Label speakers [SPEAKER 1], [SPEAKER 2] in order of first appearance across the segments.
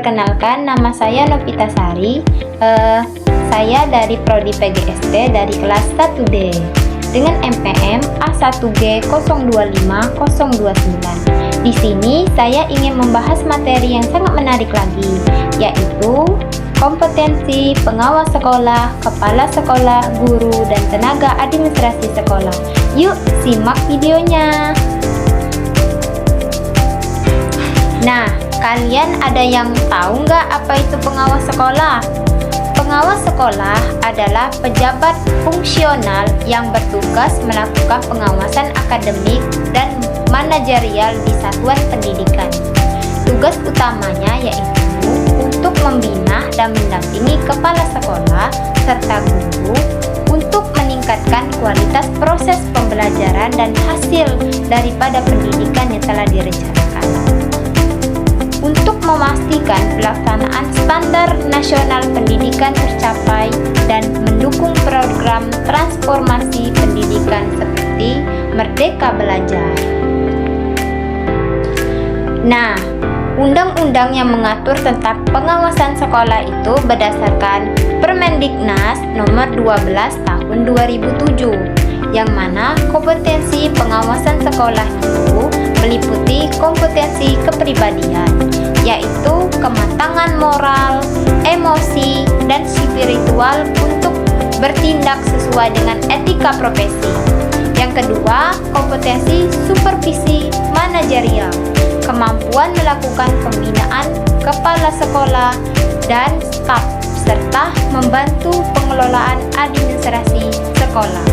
[SPEAKER 1] perkenalkan, nama saya Novita Sari. Saya dari Prodi PGST dari kelas 1D dengan MPM A1G 025029. Di sini saya ingin membahas materi yang sangat menarik lagi, yaitu kompetensi pengawas sekolah, kepala sekolah, guru, dan tenaga administrasi sekolah. Yuk, simak videonya. Nah, kalian ada yang tahu nggak apa itu pengawas sekolah? Pengawas sekolah adalah pejabat fungsional yang bertugas melakukan pengawasan akademik dan manajerial di satuan pendidikan. Tugas utamanya yaitu untuk membina dan mendampingi kepala sekolah serta guru untuk meningkatkan kualitas proses pembelajaran dan hasil daripada pendidikan yang telah direncanakan. Untuk memastikan pelaksanaan standar nasional pendidikan tercapai dan mendukung program transformasi pendidikan seperti Merdeka Belajar. Nah, undang-undang yang mengatur tentang pengawasan sekolah itu berdasarkan Permendiknas nomor 12 tahun 2007, yang mana kompetensi pengawasan sekolah itu meliputi kompetensi kepribadian, yaitu kematangan moral, emosi, dan spiritual untuk bertindak sesuai dengan etika profesi. Yang kedua, kompetensi supervisi manajerial, kemampuan melakukan pembinaan kepala sekolah dan staf, serta membantu pengelolaan administrasi sekolah.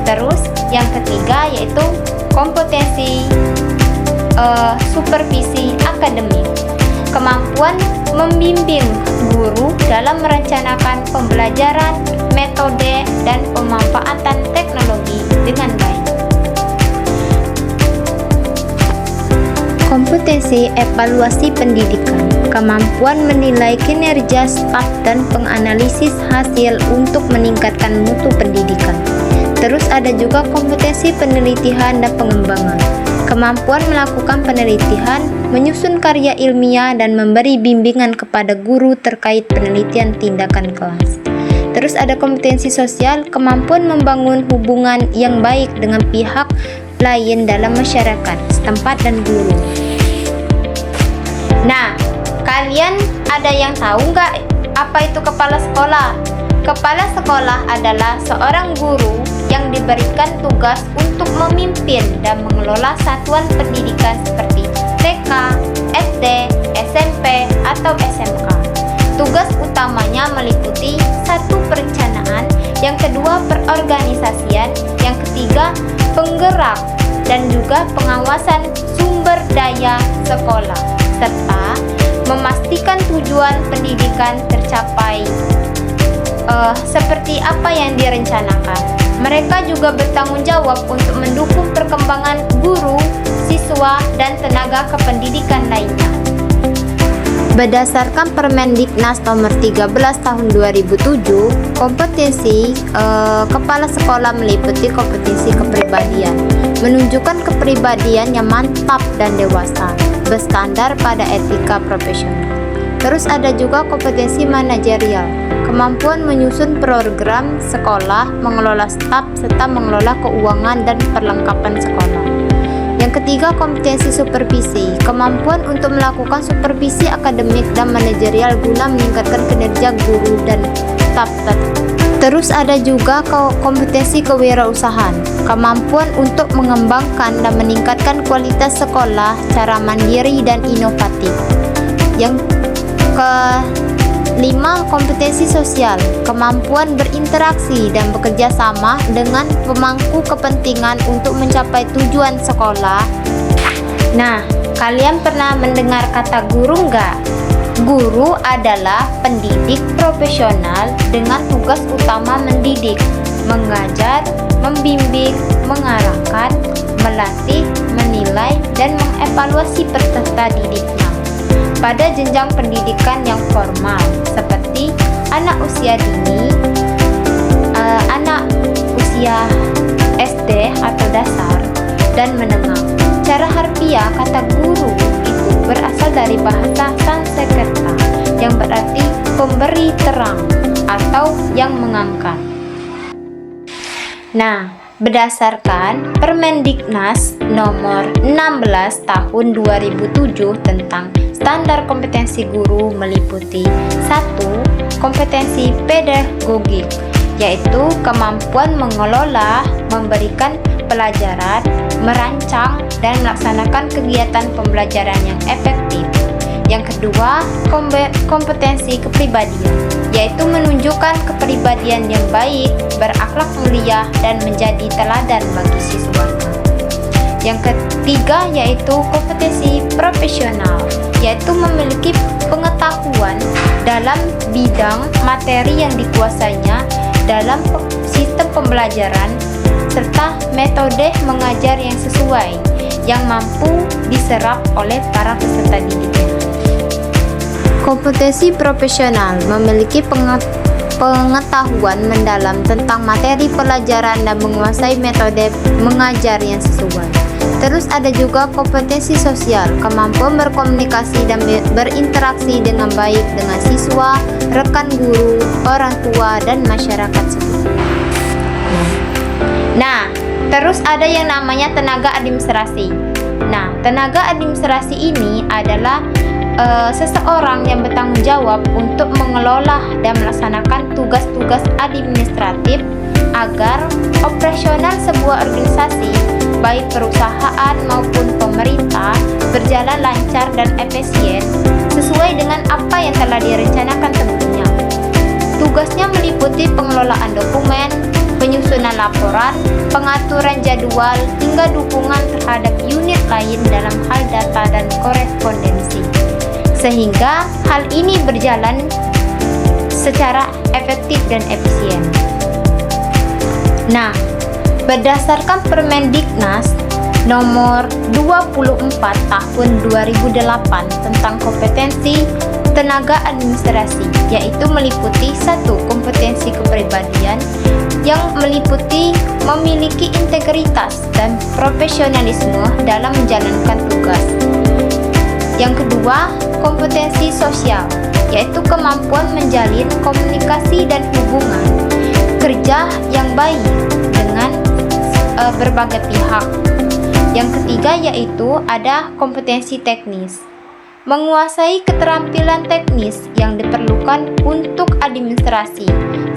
[SPEAKER 1] Terus, yang ketiga yaitu kompetensi supervisi akademik, kemampuan membimbing guru dalam merencanakan pembelajaran, metode, dan pemanfaatan teknologi dengan baik. Kompetensi evaluasi pendidikan, kemampuan menilai kinerja staf dan penganalisis hasil untuk meningkatkan mutu pendidikan. Terus ada juga kompetensi penelitian dan pengembangan, kemampuan melakukan penelitian, menyusun karya ilmiah, dan memberi bimbingan kepada guru terkait penelitian tindakan kelas. Terus ada kompetensi sosial, kemampuan membangun hubungan yang baik dengan pihak lain dalam masyarakat setempat dan guru. Nah, kalian ada yang tahu nggak apa itu kepala sekolah? Kepala sekolah adalah seorang guru yang diberikan tugas untuk memimpin dan mengelola satuan pendidikan seperti TK, SD, SMP, atau SMK. Tugas utamanya meliputi satu perencanaan, yang kedua perorganisasian, yang ketiga penggerak, dan juga pengawasan sumber daya sekolah, serta memastikan tujuan pendidikan tercapai seperti apa yang direncanakan. Mereka juga bertanggung jawab untuk mendukung perkembangan guru, siswa, dan tenaga kependidikan lainnya. Berdasarkan Permendiknas nomor 13 tahun 2007, kompetensi kepala sekolah meliputi kompetensi kepribadian, menunjukkan kepribadian yang mantap dan dewasa, berstandar pada etika profesional. Terus ada juga kompetensi manajerial, kemampuan menyusun program sekolah, mengelola staf, serta mengelola keuangan dan perlengkapan sekolah. Yang ketiga, kompetensi supervisi, kemampuan untuk melakukan supervisi akademik dan manajerial guna meningkatkan kinerja guru dan staf. Terus ada juga kompetensi kewirausahaan, kemampuan untuk mengembangkan dan meningkatkan kualitas sekolah secara mandiri dan inovatif. Yang kelima, kompetensi sosial, kemampuan berinteraksi dan bekerja sama dengan pemangku kepentingan untuk mencapai tujuan sekolah. Nah, kalian pernah mendengar kata guru nggak? Guru adalah pendidik profesional dengan tugas utama mendidik, mengajar, membimbing, mengarahkan, melatih, menilai, dan mengevaluasi peserta didiknya pada jenjang pendidikan yang formal seperti anak usia dini, anak usia SD atau dasar, dan menengah. Cara harfiah kata guru itu berasal dari bahasa Sanskerta Pranasekerta, yang berarti pemberi terang atau yang mengangkat. Nah, berdasarkan Permendiknas nomor 16 tahun 2007 tentang standar kompetensi guru meliputi 1. Kompetensi pedagogik, yaitu kemampuan mengelola, memberikan pelajaran, merancang, dan melaksanakan kegiatan pembelajaran yang efektif. Yang kedua, kompetensi kepribadian, yaitu menunjukkan kepribadian yang baik, berakhlak mulia, dan menjadi teladan bagi siswa. Yang ketiga yaitu kompetensi profesional, yaitu memiliki pengetahuan dalam bidang materi yang dikuasainya dalam sistem pembelajaran serta metode mengajar yang sesuai yang mampu diserap oleh para peserta didik. Kompetensi profesional memiliki pengetahuan mendalam tentang materi pelajaran dan menguasai metode mengajar yang sesuai. Terus ada juga kompetensi sosial, kemampuan berkomunikasi dan berinteraksi dengan baik dengan siswa, rekan guru, orang tua, dan masyarakat sekitar. Nah, terus ada yang namanya tenaga administrasi. Nah, tenaga administrasi ini adalah seseorang yang bertanggung jawab untuk mengelola dan melaksanakan tugas-tugas administratif agar operasional sebuah organisasi, baik perusahaan maupun pemerintah, berjalan lancar dan efisien sesuai dengan apa yang telah direncanakan sebelumnya. Tugasnya meliputi pengelolaan dokumen, penyusunan laporan, pengaturan jadwal, hingga dukungan terhadap unit lain dalam hal data dan korespondensi, sehingga hal ini berjalan secara efektif dan efisien. Nah, berdasarkan Permendiknas nomor 24 tahun 2008 tentang kompetensi tenaga administrasi, yaitu meliputi 1. Kompetensi kepribadian yang meliputi memiliki integritas dan profesionalisme dalam menjalankan tugas. Yang kedua, kompetensi sosial, yaitu kemampuan menjalin komunikasi dan hubungan kerja yang baik dengan berbagai pihak. Yang ketiga yaitu ada kompetensi teknis, menguasai keterampilan teknis yang diperlukan untuk administrasi,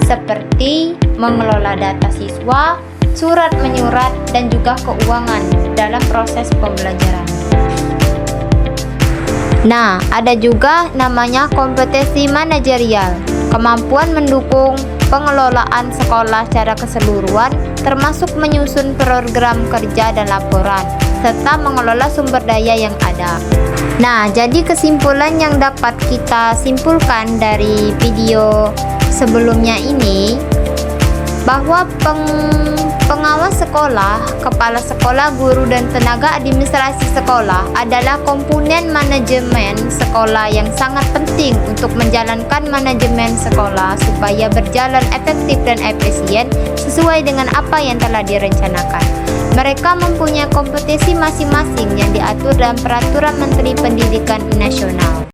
[SPEAKER 1] seperti mengelola data siswa, surat menyurat, dan juga keuangan dalam proses pembelajaran. Nah, ada juga namanya kompetensi manajerial, kemampuan mendukung pengelolaan sekolah secara keseluruhan, termasuk menyusun program kerja dan laporan, serta mengelola sumber daya yang ada. Nah, jadi kesimpulan yang dapat kita simpulkan dari video sebelumnya ini, bahwa pengawas sekolah, kepala sekolah, guru, dan tenaga administrasi sekolah adalah komponen manajemen sekolah yang sangat penting untuk menjalankan manajemen sekolah supaya berjalan efektif dan efisien sesuai dengan apa yang telah direncanakan. Mereka mempunyai kompetensi masing-masing yang diatur dalam Peraturan Menteri Pendidikan Nasional.